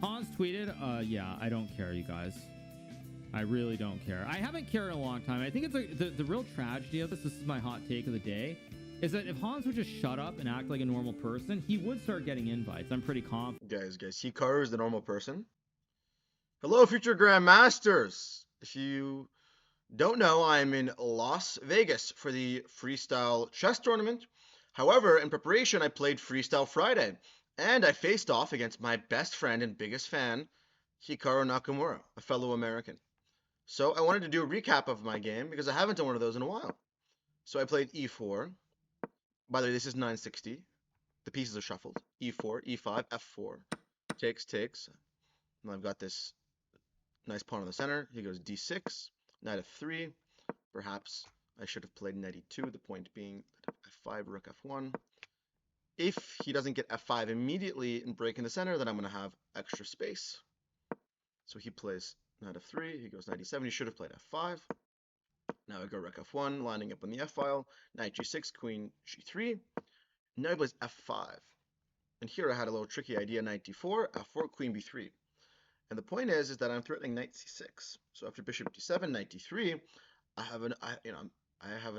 Hans tweeted, yeah, I don't care, you guys. I really don't care. I haven't cared in a long time. I think it's the real tragedy of this is my hot take of the day, is that if Hans would just shut up and act like a normal person, he would start getting invites. I'm pretty confident. Guys, Hikaru is the normal person. Hello, future Grandmasters. If you don't know, I'm in Las Vegas for the Freestyle Chess Tournament. However, in preparation, I played Freestyle Friday, and I faced off against my best friend and biggest fan, Hikaru Nakamura, a fellow American. So I wanted to do a recap of my game because I haven't done one of those in a while. So I played e4. By the way, this is 960. The pieces are shuffled. e4, e5, f4. Takes. And I've got this nice pawn in the center. He goes d6, knight f3. Perhaps I should have played knight e2, the point being f5, rook f1. If he doesn't get f5 immediately and break in the center, then I'm going to have extra space. So he plays knight f3, he goes knight e7, he should have played f5. Now I go rook f1, lining up on the f-file, knight g6, queen g3. Now he plays f5. And here I had a little tricky idea, knight d4, f4, queen b3. And the point is that I'm threatening knight c6. So after bishop d7, knight d3, I have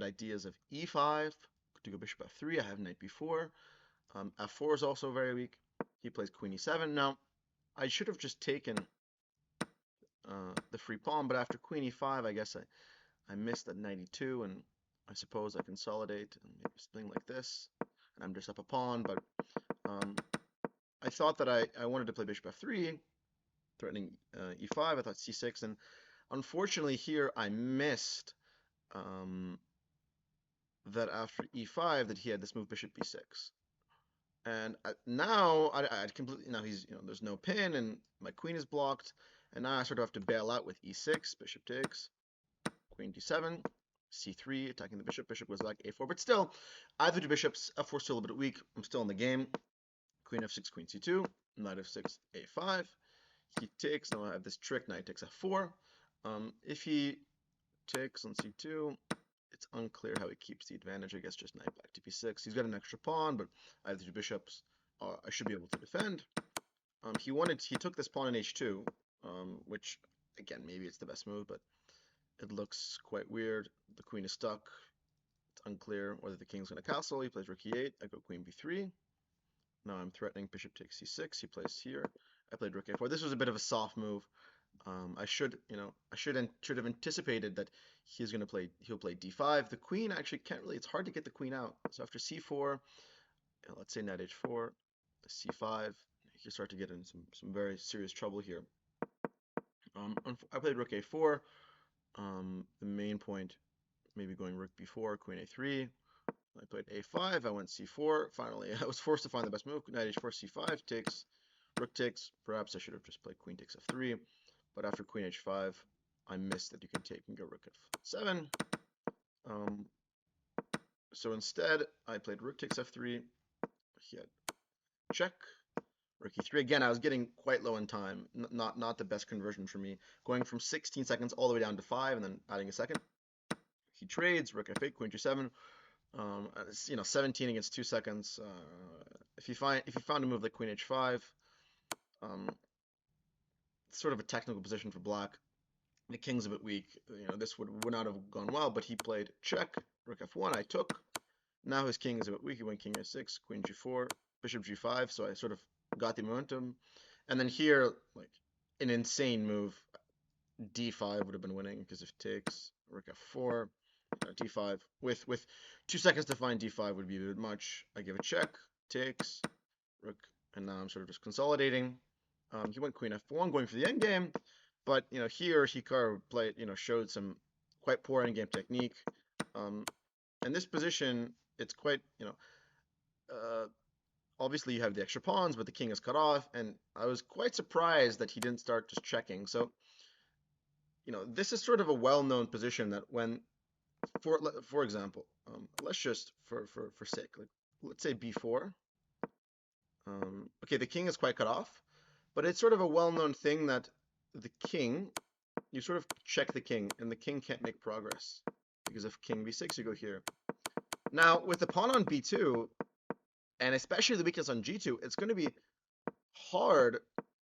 ideas of e5, to go bishop f3, I have knight b4. f4 is also very weak. He plays queen e7. Now, I should have just taken the free pawn, but after queen e5, I guess I missed at knight e2, and I suppose I consolidate and maybe something like this, and I'm just up a pawn, but I thought that I wanted to play bishop f3, threatening e5, I thought c6, and unfortunately here I missed that after e5 that he had this move bishop b6. And now I completely, he's, there's no pin and my queen is blocked, and now I sort of have to bail out with e6, bishop takes, queen d7, c3, attacking the bishop, bishop goes back a4, but still, I have the two bishops, f4 still a bit weak, I'm still in the game, queen f6, queen c2, knight f6, a5, he takes, now I have this trick, knight takes f4, if he takes on c2, it's unclear how he keeps the advantage, I guess just knight back to b6, he's got an extra pawn, but I have the two bishops, I should be able to defend. He took this pawn in h2, which, again, maybe it's the best move, but it looks quite weird. The queen is stuck. It's unclear whether the king's going to castle. He plays rook e8. I go queen b3. Now I'm threatening bishop takes c6. He plays here. I played rook a4. This was a bit of a soft move. I should have anticipated that he'll play d5. The queen actually can't really. It's hard to get the queen out. So after c4, let's say knight h4, c5. You start to get in some very serious trouble here. I played rook a4. The main point, maybe going rook b4, queen a3. I played a5. I went c4. Finally, I was forced to find the best move. Knight h4, c5 takes, rook takes. Perhaps I should have just played queen takes f3. But after queen h5, I missed that you can take and go rook f7. So instead, I played rook takes f3. He had check. Rook e3. Again, I was getting quite low in time. Not the best conversion for me. Going from 16 seconds all the way down to 5 and then adding a second. He trades. Rook f8, queen g7. 17 against 2 seconds. If you found a move like queen h5, it's sort of a technical position for black. The king's a bit weak. This would not have gone well, but he played check. Rook f1. I took. Now his king is a bit weak. He went king a6, queen g4, bishop g5. So I sort of got the momentum, and then here, like an insane move, d5 would have been winning because if takes, rook f4, d5 with 2 seconds to find d5 would be a bit much. I give a check, takes, rook, and now I'm sort of just consolidating. He went queen f1, going for the endgame, but here Hikaru played, showed some quite poor endgame technique. In this position, it's quite, obviously you have the extra pawns, but the king is cut off, and I was quite surprised that he didn't start just checking. So, this is sort of a well-known position that when, for example, let's just for sake, like, let's say b4. Okay, the king is quite cut off, but it's sort of a well-known thing that the king, you sort of check the king, and the king can't make progress because if king b6, you go here. Now with the pawn on b2. And especially the weakness on g2, it's going to be hard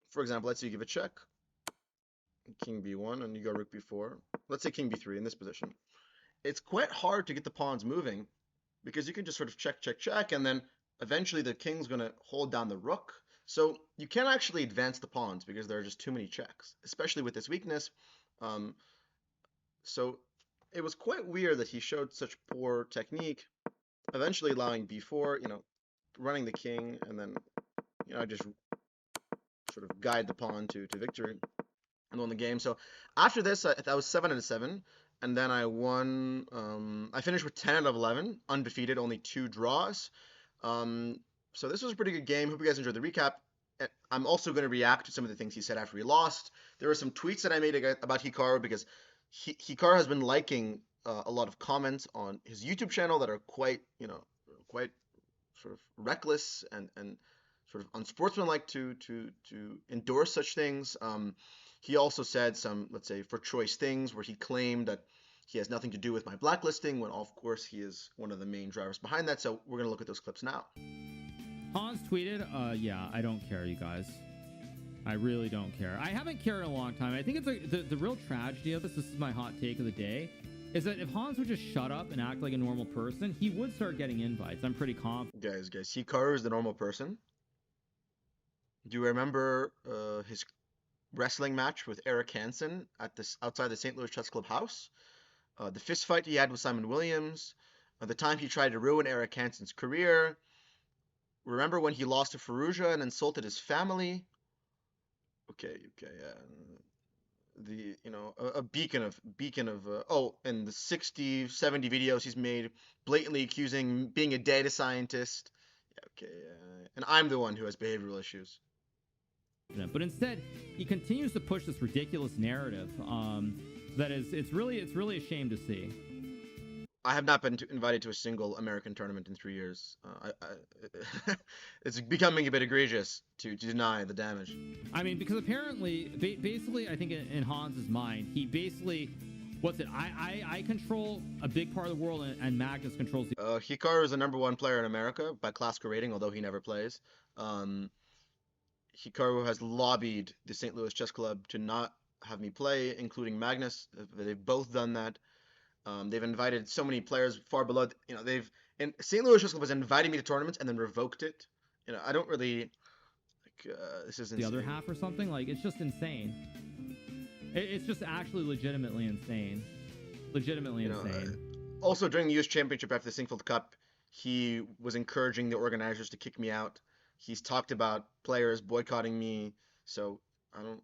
for example, let's say you give a check, king b1, and you go rook b4. Let's say king b3 in this position. It's quite hard to get the pawns moving because you can just sort of check, check, check, and then eventually the king's going to hold down the rook. So you can't actually advance the pawns because there are just too many checks, especially with this weakness. So it was quite weird that he showed such poor technique, eventually allowing b4, running the king, and then, just sort of guide the pawn to victory and won the game. So after this, I was 7-7, and then I won. I finished with 10 out of 11, undefeated, only 2 draws. So this was a pretty good game. Hope you guys enjoyed the recap. I'm also going to react to some of the things he said after he lost. There were some tweets that I made about Hikaru because Hikaru has been liking a lot of comments on his YouTube channel that are quite sort of reckless and sort of unsportsmanlike to endorse such things. He also said some, let's say, for choice things where he claimed that he has nothing to do with my blacklisting, when of course he is one of the main drivers behind that. So we're going to look at those clips now. Hans tweeted, yeah, I don't care, you guys. I really don't care. I haven't cared in a long time. I think it's the real tragedy of this is my hot take of the day, is that if Hans would just shut up and act like a normal person, he would start getting invites. I'm pretty confident. Guys, Hikaru is the normal person. Do you remember his wrestling match with Eric Hansen at outside the St. Louis Chess Club house? The fist fight he had with Simon Williams, the time he tried to ruin Eric Hansen's career. Remember when he lost to Faruja and insulted his family? Okay, yeah. A beacon of and the 60, 70 videos he's made blatantly accusing being a data scientist. Yeah, okay, and I'm the one who has behavioral issues. But instead, he continues to push this ridiculous narrative. That is, it's really a shame to see. I have not been invited to a single American tournament in 3 years. It's becoming a bit egregious to deny the damage. I mean, because apparently, basically, I think in Hans's mind, he basically, I control a big part of the world, and Magnus controls the... Hikaru is the #1 player in America by classical rating, although he never plays. Hikaru has lobbied the St. Louis Chess Club to not have me play, including Magnus. They've both done that. They've invited so many players far below. And St. Louis Chess Club has invited me to tournaments and then revoked it. I don't really like. This is insane. The other half or something. Like, it's just insane. It's just actually legitimately insane. Insane. Also, during the U.S. Championship after the Singfield Cup, he was encouraging the organizers to kick me out. He's talked about players boycotting me. So I don't.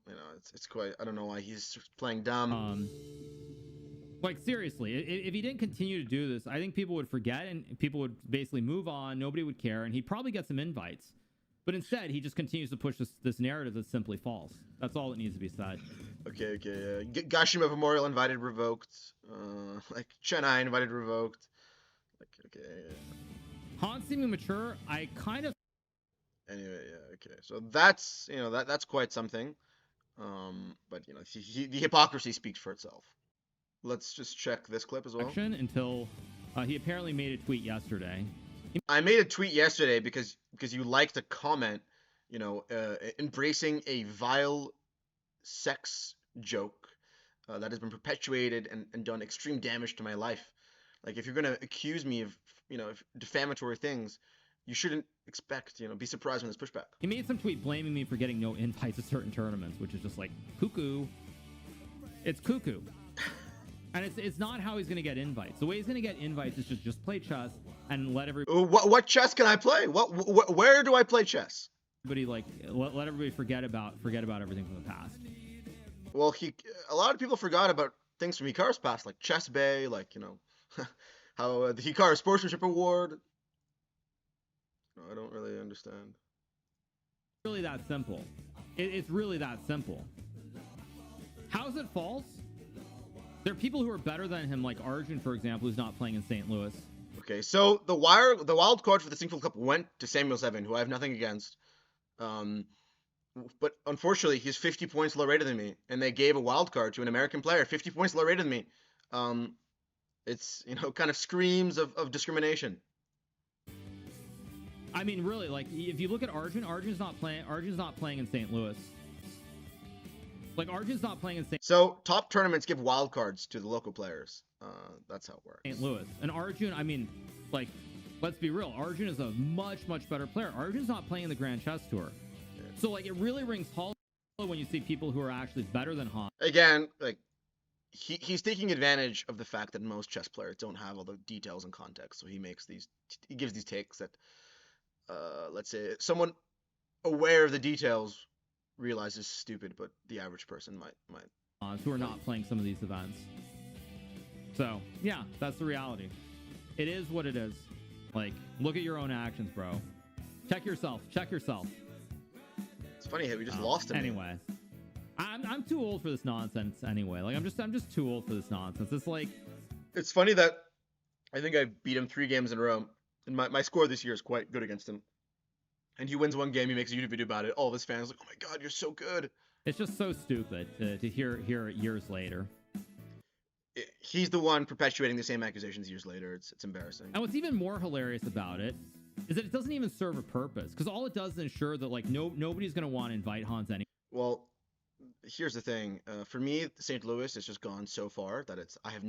It's quite. I don't know why he's playing dumb. Like, seriously, if he didn't continue to do this, I think people would forget and people would basically move on. Nobody would care, and he'd probably get some invites. But instead, he just continues to push this narrative that's simply false. That's all that needs to be said. Okay. Gashima Memorial invited, revoked. Like Chennai invited, revoked. Like, okay. Hans seeming mature, I kind of... Anyway, yeah, okay. So that's, that's quite something. But, the hypocrisy speaks for itself. Let's just check this clip as well. Until he apparently made a tweet yesterday. I made a tweet yesterday because you liked a comment, embracing a vile sex joke that has been perpetuated and done extreme damage to my life. Like, if you're going to accuse me of, defamatory things, you shouldn't expect, be surprised when there's pushback. He made some tweet blaming me for getting no invites to certain tournaments, which is just like cuckoo. It's cuckoo. And it's not how he's going to get invites. The way he's going to get invites is just play chess and let everybody... What chess can I play? Where do I play chess? Let everybody forget about everything from the past. Well, a lot of people forgot about things from Hikaru's past, like Chess Bay, like, how the Hikaru Sportsmanship Award. No, I don't really understand. It's really that simple. It's really that simple. How is it false? There are people who are better than him, like Arjun, for example, who's not playing in St. Louis. Okay, so the wild card for the Singfield Cup went to Samuel Seven, who I have nothing against. But unfortunately, he's 50 points lower rated than me, and they gave a wild card to an American player, 50 points lower rated than me. It's, kind of screams of discrimination. I mean, really, like, if you look at Arjun's not playing in St. Louis. Like Arjun's not playing in So top tournaments give wildcards to the local players. That's how it works. St. Louis. And Arjun, I mean, like, let's be real. Arjun is a much, much better player. Arjun's not playing the Grand Chess Tour. Yeah. So, like, it really rings hollow when you see people who are actually better than Han. Again, like, he's taking advantage of the fact that most chess players don't have all the details and context. So he gives these takes that, let's say, someone aware of the details realizes stupid, but the average person might. Who are not playing some of these events. So, yeah, that's the reality. It is what it is. Like, look at your own actions, bro. Check yourself. Check yourself. It's funny how we just lost him. Anyway, I'm too old for this nonsense. Anyway, like I'm just too old for this nonsense. It's like, it's funny that I think I beat him 3 games in a row, and my score this year is quite good against him. And he wins one game, he makes a YouTube video about it. All of his fans are like, "Oh my god, you're so good." It's just so stupid to hear it years later. He's the one perpetuating the same accusations years later. It's embarrassing. And what's even more hilarious about it is that it doesn't even serve a purpose, because all it does is ensure that like nobody's gonna want to invite Hans anyway. Well, here's the thing. For me, St. Louis has just gone so far that I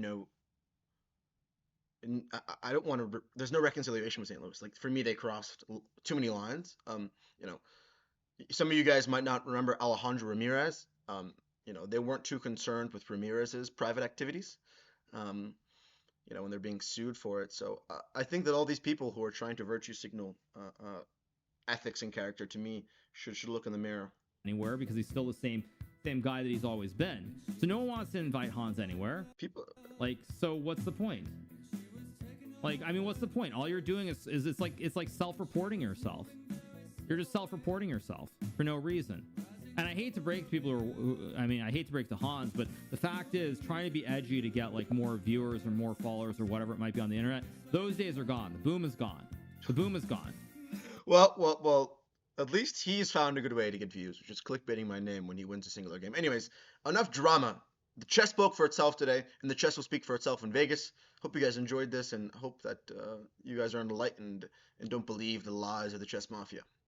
don't want to. There's no reconciliation with St. Louis. Like for me, they crossed too many lines. You know, some of you guys might not remember Alejandro Ramirez. You know, they weren't too concerned with Ramirez's private activities. You know, when they're being sued for it. So I think that all these people who are trying to virtue signal ethics and character, to me, should look in the mirror. Anywhere, because he's still the same guy that he's always been. So no one wants to invite Hans anywhere. People like, so what's the point? Like, I mean, what's the point? All you're doing is it's like self-reporting yourself. You're just self-reporting yourself for no reason. And I hate to break people I hate to break the Hans, but the fact is, trying to be edgy to get like more viewers or more followers or whatever it might be on the internet, those days are gone. The boom is gone. The boom is gone. Well. At least he's found a good way to get views, which is clickbaiting my name when he wins a singular game. Anyways, enough drama. The chess spoke for itself today, and the chess will speak for itself in Vegas. Hope you guys enjoyed this, and hope that you guys are enlightened and don't believe the lies of the chess mafia.